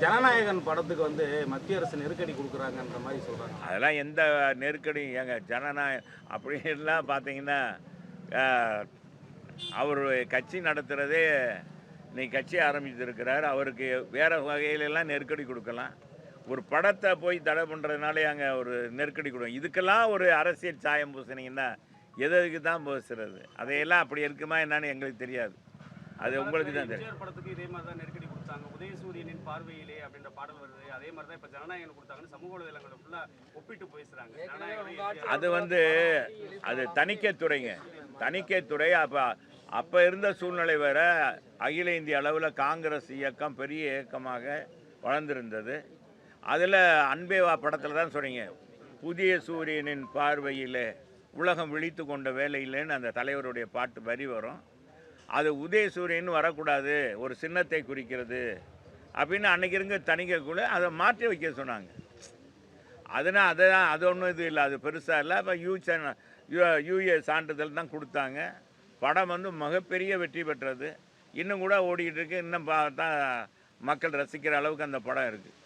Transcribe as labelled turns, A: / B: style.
A: ஜனநாயகன் படத்துக்கு வந்து மத்திய அரசு நெருக்கடி கொடுக்குறாங்கன்ற மாதிரி சொல்கிறாங்க.
B: அதெல்லாம் எந்த நெருக்கடியும் ஏங்க ஜனநாயகம் அப்படின்லாம் பார்த்தீங்கன்னா அவர் கட்சி நடத்துகிறதே இன்னைக்கு கட்சி ஆரம்பித்திருக்கிறார். அவருக்கு வேறு வகையிலெல்லாம் நெருக்கடி கொடுக்கலாம். ஒரு படத்தை போய் தடை பண்ணுறதுனால அங்கே ஒரு நெருக்கடி கொடுக்கும். இதுக்கெல்லாம் ஒரு அரசியல் சாயம் பூசினீங்கன்னா எதுக்கு தான் பேசுறது? அதையெல்லாம் அப்படி இருக்குமா என்னன்னு எங்களுக்கு தெரியாது. அது உங்களுக்கு தான் தெரியும்.
A: படத்துக்கு இதே மாதிரி தான் நெருக்கடி கொடுத்தாங்க. உதயசூரியனின் பார்வையிலே அப்படின்ற பாடல் வருது. அதே மாதிரி தான் இப்போ ஜனநாயகன் கொடுத்தாங்கன்னு சமூக வலைதளங்களை ஃபுல்லாக ஒப்பிட்டு பேசுகிறாங்க.
B: அது வந்து அது தணிக்கைத்துறைங்க. தணிக்கைத்துறை அப்போ இருந்த சூழ்நிலை வேற. அகில இந்திய அளவில் காங்கிரஸ் இயக்கம் பெரிய இயக்கமாக வளர்ந்துருந்தது. அதில் அன்பேவா படத்தில் தான் சொன்னீங்க, புதிய சூரியனின் பார்வையிலே உலகம் விழித்து கொண்ட வேலையிலேன்னு அந்த தலைவருடைய பாட்டு வரி வரும். அது உதயசூரியன் வரக்கூடாது, ஒரு சின்னத்தை குறிக்கிறது அப்படின்னு அன்றைக்கி இருங்க தணிக்கைக்குள்ளே அதை மாற்றி வைக்க சொன்னாங்க. அதனால் அது ஒன்றும் இது இல்லை, அது பெருசாக இல்லை. அப்போ யூஏ சான்றிதழ் தான் கொடுத்தாங்க. படம் வந்து மிகப்பெரிய வெற்றி பெற்றது. இன்னும் கூட ஓடிக்கிட்டு இருக்கு. இன்னும் பார்த்தா மக்கள் ரசிக்கிற அளவுக்கு அந்த படம் இருக்குது.